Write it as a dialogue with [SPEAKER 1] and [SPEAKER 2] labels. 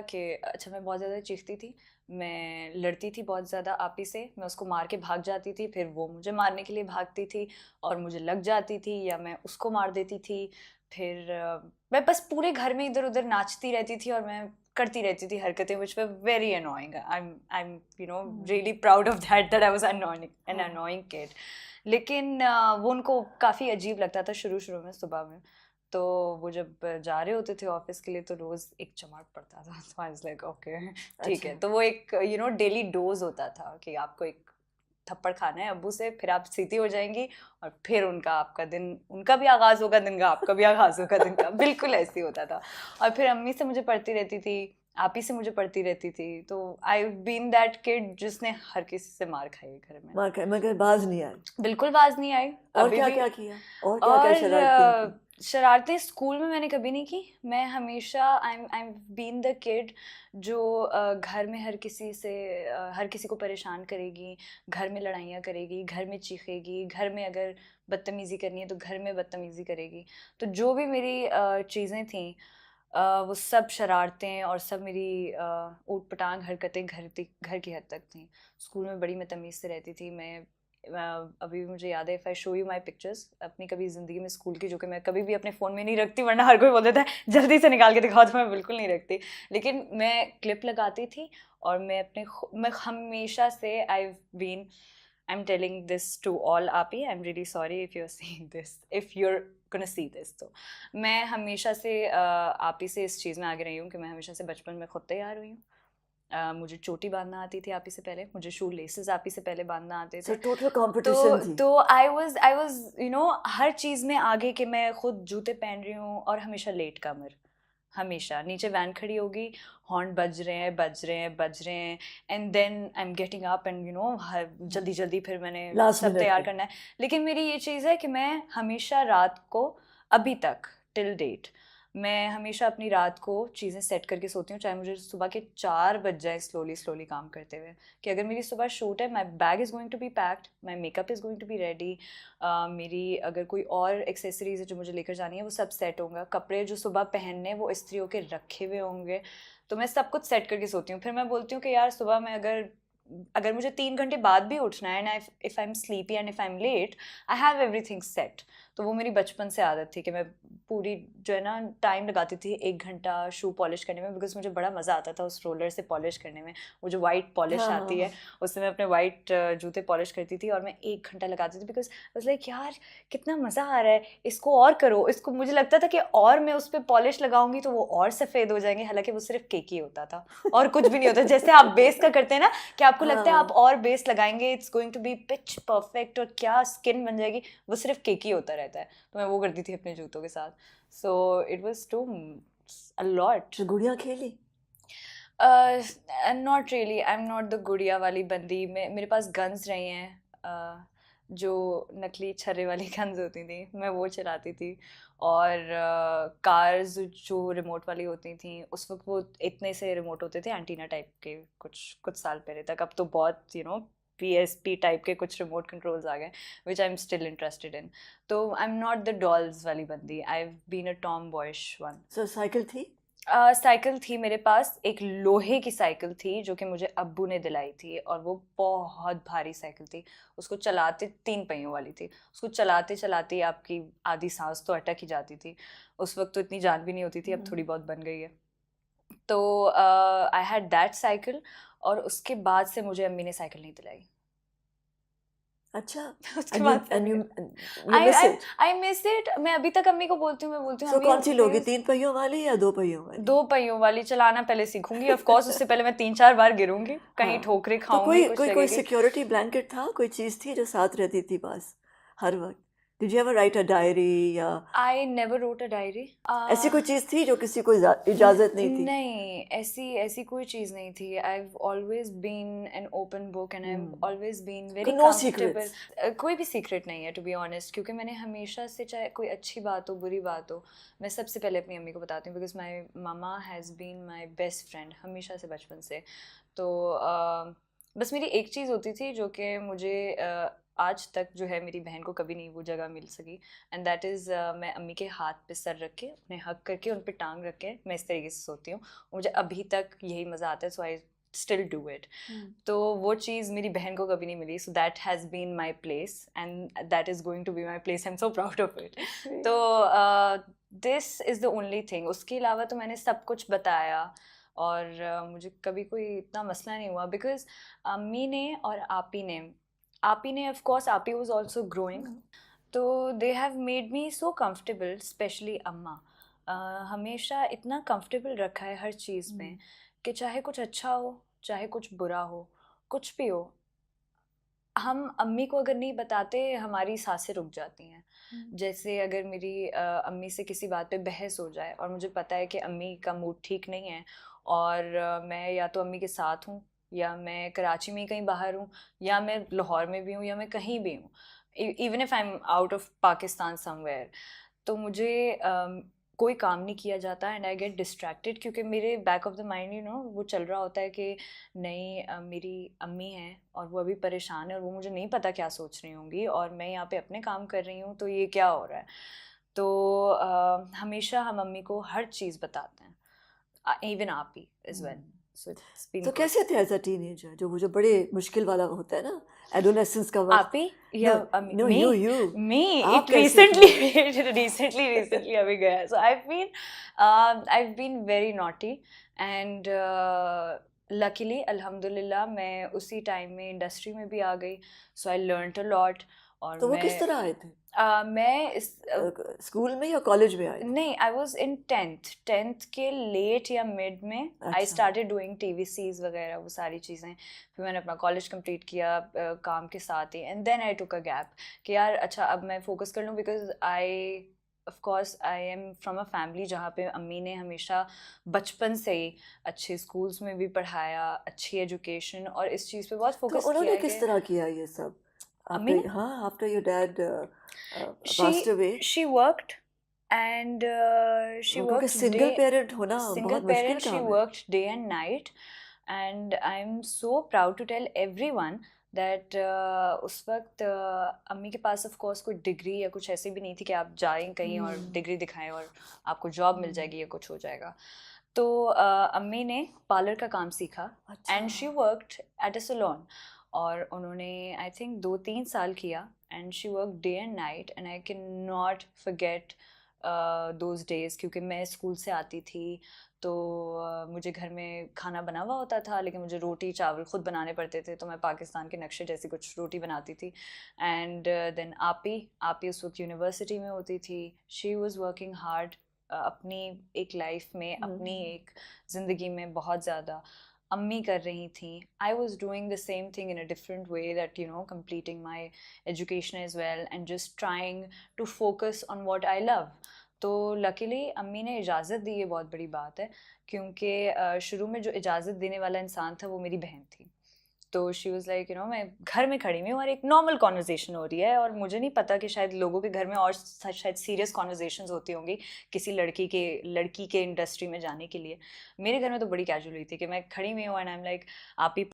[SPEAKER 1] कि अच्छा मैं बहुत ज़्यादा चीखती थी, मैं लड़ती थी बहुत ज़्यादा आपी से, मैं उसको मार के भाग जाती थी, फिर वो मुझे मारने के लिए भागती थी और मुझे लग जाती थी या मैं उसको मार देती थी। फिर मैं बस पूरे घर में इधर-उधर नाचती रहती थी और मैं करती रहती थी हरकतें which were very annoying. I am really proud of that I was annoying an
[SPEAKER 2] हाँ।
[SPEAKER 1] Annoying kid. लेकिन वो उनको काफ़ी अजीब लगता था शुरू-शुरू में सुबह में। तो वो जब जा रहे होते थे ऑफिस के लिए तो रोज एक चमाट पड़ता था तो आई वाज लाइक ओके ठीक
[SPEAKER 2] अच्छा।
[SPEAKER 1] है। तो वो एक डेली डोज होता था कि आपको एक थप्पड़ खाना है अब्बू से, फिर आप सीधी हो जाएंगी और फिर उनका आपका दिन, उनका भी आगाज होगा दिन का, आपका भी आगाज होगा दिन का। बिल्कुल ऐसे ही होता था। और फिर अम्मी से मुझे पढ़ती रहती थी, आप ही से मुझे पढ़ती रहती थी। तो आई बीन दैट किड जिसने हर किसी से मार खाई है घर में।
[SPEAKER 2] मगर बाज नहीं आई।
[SPEAKER 1] बिल्कुल बाज नहीं आई
[SPEAKER 2] और
[SPEAKER 1] अभी
[SPEAKER 2] क्या
[SPEAKER 1] भी।
[SPEAKER 2] क्या किया? और क्या क्या
[SPEAKER 1] और
[SPEAKER 2] शरारतें की?
[SPEAKER 1] शरारतें स्कूल में मैंने कभी नहीं की। मैं हमेशा आई बीन द किड जो घर में हर किसी से हर किसी को परेशान करेगी, घर में लड़ाइयाँ करेगी, घर में चीखेगी, घर में अगर बदतमीज़ी करनी है तो घर में बदतमीज़ी करेगी। तो जो भी मेरी चीज़ें थीं वो सब शरारतें और सब मेरी ऊट पटांग हरकतें घर की हद तक थीं। स्कूल में बड़ी मैं तमीज़ से रहती थी। मैं अभी भी मुझे याद है, if I show you my pictures अपनी कभी ज़िंदगी में स्कूल की, जो कि मैं कभी भी अपने फ़ोन में नहीं रखती वरना हर कोई बोल देता है जल्दी से निकाल के दिखाओ, तो मैं बिल्कुल नहीं रखती। लेकिन मैं क्लिप लगाती थी और मैं हमेशा से I am telling this to all आपी, I am really sorry if you are seeing this, if you are gonna see this. तो मैं हमेशा से आपी से इस चीज़ में आगे रही हूँ कि मैं हमेशा से बचपन में खुद तैयार हुई हूँ। मुझे चोटी बांधना आती थी आप ही से पहले, मुझे शू लेसेस आप ही से पहले बांधना आते
[SPEAKER 2] सो
[SPEAKER 1] थे।
[SPEAKER 2] टोटल कंपटीशन
[SPEAKER 1] तो
[SPEAKER 2] थी।
[SPEAKER 1] तो आई वाज हर चीज़ में आगे, कि मैं खुद जूते पहन रही हूँ और हमेशा लेट कमर। हमेशा नीचे वैन खड़ी होगी, हॉर्न बज रहे हैं बज रहे हैं बज रहे हैं, and then I am getting up and जल्दी जल्दी फिर मैंने
[SPEAKER 2] लास्ट
[SPEAKER 1] सब
[SPEAKER 2] मिनट
[SPEAKER 1] तैयार
[SPEAKER 2] पे।
[SPEAKER 1] करना है। लेकिन मेरी ये चीज़ है कि मैं हमेशा रात को, अभी तक टिल डेट, मैं हमेशा अपनी रात को चीज़ें सेट करके सोती हूँ, चाहे मुझे सुबह के 4 बज जाए स्लोली स्लोली काम करते हुए, कि अगर मेरी सुबह शूट है, my bag is going to be packed, my makeup is going to be ready, मेरी अगर कोई और एक्सेसरीज है जो मुझे लेकर जानी है वो सब सेट होंगे, कपड़े जो सुबह पहनने वो इस्त्री होके रखे हुए होंगे। तो मैं सब कुछ सेट करके सोती हूँ। फिर मैं बोलती हूँ कि यार सुबह में अगर अगर मुझे 3 घंटे बाद भी उठना है, and if I am sleepy and if I am late, I have everything set. तो वो मेरी बचपन से आदत थी कि मैं पूरी जो है ना टाइम लगाती थी 1 घंटा शू पॉलिश करने में, बिकॉज मुझे बड़ा मज़ा आता था उस रोलर से पॉलिश करने में। वो जो वाइट पॉलिश
[SPEAKER 2] हाँ हाँ
[SPEAKER 1] आती है
[SPEAKER 2] हाँ।
[SPEAKER 1] उससे मैं अपने वाइट जूते पॉलिश करती थी और मैं 1 घंटा लगाती थी, बिकॉज वाज लाइक यार कितना मज़ा आ रहा है, इसको और करो इसको। मुझे लगता था कि और मैं उस पर पॉलिश लगाऊंगी तो वो और सफ़ेद हो जाएंगे, हालांकि वो सिर्फ केक ही होता था और कुछ भी नहीं होता। जैसे आप बेस का करते हैं ना, कि आपको लगता है आप
[SPEAKER 2] हाँ।
[SPEAKER 1] और बेस लगाएंगे it's going to be pitch perfect और क्या स्किन बन जाएगी, वो सिर्फ केक ही होता रहता है। तो मैं वो करती थी अपने जूतों के साथ। So it was too a lot.
[SPEAKER 2] तो गुड़िया खेली?
[SPEAKER 1] Not really, I am not the गुड़िया वाली बंदी। मेरे पास गन्स रही हैं, जो नकली छर्रे वाली गन्स होती थी मैं वो चलाती थी। और कार्स जो रिमोट वाली होती थी उस वक्त, वो इतने से रिमोट होते थे एंटीना टाइप के, कुछ कुछ साल पहले तक। अब तो बहुत PSP टाइप के कुछ रिमोट कंट्रोल्स आ गए, which I am still interested in. तो I am not the dolls वाली बंदी, I have been a tomboyish one.
[SPEAKER 2] So cycle थी?
[SPEAKER 1] साइकिल थी मेरे पास, एक लोहे की साइकिल थी जो कि मुझे अब्बू ने दिलाई थी, और वो बहुत भारी साइकिल थी। उसको चलाते, 3 पहियों वाली थी, उसको चलाते चलाते आपकी आधी सांस तो अटक ही जाती थी। उस वक्त तो इतनी जान भी नहीं होती थी, अब थोड़ी बहुत बन गई है। तो आई हैड दैट साइकिल, और उसके बाद से मुझे अम्मी ने साइकिल नहीं दिलाई।
[SPEAKER 2] अच्छा।
[SPEAKER 1] उसके
[SPEAKER 2] एंड यू
[SPEAKER 1] बाद से
[SPEAKER 2] एंड
[SPEAKER 1] नहीं।
[SPEAKER 2] You
[SPEAKER 1] I
[SPEAKER 2] miss
[SPEAKER 1] I
[SPEAKER 2] it?
[SPEAKER 1] I miss it. मैं अभी तक अम्मी को बोलती हूँ, मैं बोलती हूँ
[SPEAKER 2] सो
[SPEAKER 1] अम्मी
[SPEAKER 2] कौन सी लोगी,
[SPEAKER 1] प्लीज।
[SPEAKER 2] 3 पहियों वाली या 2 पहियों वाली?
[SPEAKER 1] 2 पहियों वाली चलाना पहले सीखूंगी, ऑफ कोर्स उससे पहले मैं 3-4 बार गिरूंगी, कहीं
[SPEAKER 2] हाँ।
[SPEAKER 1] ठोकरें
[SPEAKER 2] तो
[SPEAKER 1] खाऊंगी,
[SPEAKER 2] कोई
[SPEAKER 1] कुछ
[SPEAKER 2] कोई कोई
[SPEAKER 1] लगेगी।
[SPEAKER 2] सिक्योरिटी ब्लैंकेट था, कोई चीज़ थी जो साथ रहती थी पास हर वक्त? Did you ever write a diary या
[SPEAKER 1] I never wrote a diary.
[SPEAKER 2] ऐसी कोई चीज़ थी जो किसी को इजाज़त नहीं थी?
[SPEAKER 1] नहीं, ऐसी ऐसी कोई चीज़ नहीं थी। I have always been an open book and I have always been very
[SPEAKER 2] no
[SPEAKER 1] comfortable.
[SPEAKER 2] Secrets?
[SPEAKER 1] कोई भी सीक्रेट नहीं है टू बी ऑनेस्ट, क्योंकि मैंने हमेशा से, चाहे कोई अच्छी बात हो बुरी बात हो, मैं सबसे पहले अपनी अम्मी को बताती हूँ, because my mama has been my best friend हमेशा से बचपन से। तो बस मेरी एक चीज़ होती थी जो कि मुझे आज तक जो है मेरी बहन को कभी नहीं वो जगह मिल सकी, एंड दैट इज़ मैं अम्मी के हाथ पे सर रख के, अपने हक करके, उन पे टांग रख के मैं इस तरीके से सोती हूँ। मुझे अभी तक यही मज़ा आता है, so I still do it. तो वो चीज़ मेरी बहन को कभी नहीं मिली, so that has been my place and that is going to be my place. I am so proud of it. तो this is the only thing. उसके अलावा तो मैंने सब कुछ बताया, और मुझे कभी कोई इतना मसला नहीं हुआ, बिकॉज अम्मी ने और आपी ने ऑफ कोर्स, आपी वाज आल्सो ग्रोइंग, तो they have made me so comfortable, specially अम्मा। हमेशा इतना कंफर्टेबल रखा है हर चीज़ में कि चाहे कुछ अच्छा हो, चाहे कुछ बुरा हो, कुछ भी हो, हम अम्मी को अगर नहीं बताते हमारी सांसें रुक जाती हैं। जैसे अगर मेरी अम्मी से किसी बात पे बहस हो जाए और मुझे पता है कि अम्मी का मूड ठीक नहीं है, और मैं या तो अम्मी के साथ हूँ, या मैं कराची में ही कहीं बाहर हूँ, या मैं लाहौर में भी हूँ, या मैं कहीं भी हूँ, even if I am out of Pakistan somewhere, तो मुझे कोई काम नहीं किया जाता एंड आई गेट डिस्ट्रैक्टेड, क्योंकि मेरे बैक ऑफ द माइंड वो चल रहा होता है कि नहीं, मेरी अम्मी हैं और वो अभी परेशान है, और वो मुझे नहीं पता क्या सोच रही होंगी, और मैं यहाँ पे अपने काम कर रही हूँ, तो ये क्या हो रहा है। तो हमेशा हम अम्मी को हर चीज़ बताते हैं, इवन आप ही as well. So it's been
[SPEAKER 2] too
[SPEAKER 1] good.
[SPEAKER 2] कैसे थे एज अ टीनेजर, जो वो जो बड़े मुश्किल वाला होता है ना, एडोलेसेंस का वक्त?
[SPEAKER 1] आप ही या
[SPEAKER 2] नो,
[SPEAKER 1] me?
[SPEAKER 2] यू
[SPEAKER 1] Me,
[SPEAKER 2] आप
[SPEAKER 1] it
[SPEAKER 2] कैसे
[SPEAKER 1] recently
[SPEAKER 2] थे?
[SPEAKER 1] recently अभी गया, so I've been very naughty, and luckily alhamdulillah मैं उसी टाइम में इंडस्ट्री में भी आ गई, so I learnt a lot। और
[SPEAKER 2] तो वो किस तरह आए थे?
[SPEAKER 1] मैं इस
[SPEAKER 2] स्कूल में या कॉलेज में आए थे?
[SPEAKER 1] नहीं, आई वॉज इन टेंथ के लेट या मिड में आई
[SPEAKER 2] अच्छा।
[SPEAKER 1] स्टार्टेड डूइंग TVCs वगैरह, वो सारी चीज़ें। फिर मैंने अपना कॉलेज कंप्लीट किया काम के साथ ही, and then I took a gap कि यार अच्छा अब मैं फोकस कर लूँ, because of course I am from a family जहाँ पे अम्मी ने हमेशा बचपन से ही अच्छे स्कूल्स में भी पढ़ाया, अच्छी एजुकेशन, और इस चीज़ पे बहुत
[SPEAKER 2] तो
[SPEAKER 1] फोकस
[SPEAKER 2] उन्होंने
[SPEAKER 1] किया
[SPEAKER 2] किस
[SPEAKER 1] कि
[SPEAKER 2] तरह किया ये सब?
[SPEAKER 1] अम्मी ने,
[SPEAKER 2] आफ्टर, हाँ, after your dad passed away?
[SPEAKER 1] she worked, and she
[SPEAKER 2] क्योंकि
[SPEAKER 1] worked
[SPEAKER 2] सिंगल
[SPEAKER 1] day,
[SPEAKER 2] पेरेंट होना
[SPEAKER 1] single
[SPEAKER 2] बहुत मुश्किल
[SPEAKER 1] parent, she
[SPEAKER 2] काम है।
[SPEAKER 1] worked day and night, and I'm so proud to tell everyone that उस वक्त अम्मी के पास ऑफ कोर्स कोई डिग्री या कुछ ऐसी भी नहीं थी कि आप जाएं कहीं और डिग्री दिखाएं और आपको जॉब मिल जाएगी या कुछ हो जाएगा। तो अम्मी ने पार्लर का काम सीखा, and she worked at a salon, और उन्होंने आई थिंक 2-3 साल किया, and she work day and night, and I can not forget those days, क्योंकि मैं स्कूल से आती थी तो मुझे घर में खाना बना हुआ होता था, लेकिन मुझे रोटी चावल ख़ुद बनाने पड़ते थे, तो मैं पाकिस्तान के नक्शे जैसी कुछ रोटी बनाती थी। एंड देन आपी उस वक्त यूनिवर्सिटी में होती थी, शी वाज वर्किंग हार्ड अपनी एक लाइफ में, अपनी एक ज़िंदगी में बहुत ज़्यादा। अम्मी कर रही थी, I was doing the same thing in a different way, that completing my education as well and just trying to focus on what I love. तो लकीली अम्मी ने इजाज़त दी, ये बहुत बड़ी बात है, क्योंकि शुरू में जो इजाज़त देने वाला इंसान था वो मेरी बहन थी। तो शी वाज लाइक मैं घर में खड़ी हुई हूँ और एक नॉर्मल कॉन्वर्जेशन हो रही है, और मुझे नहीं पता कि शायद लोगों के घर में और शायद सीरियस कॉन्वर्जेशंस होती होंगी किसी लड़की के इंडस्ट्री में जाने के लिए। मेरे घर में तो बड़ी कैजुअल हुई थी कि मैं खड़ी हुई हूँ एंड आई एम लाइक आप ही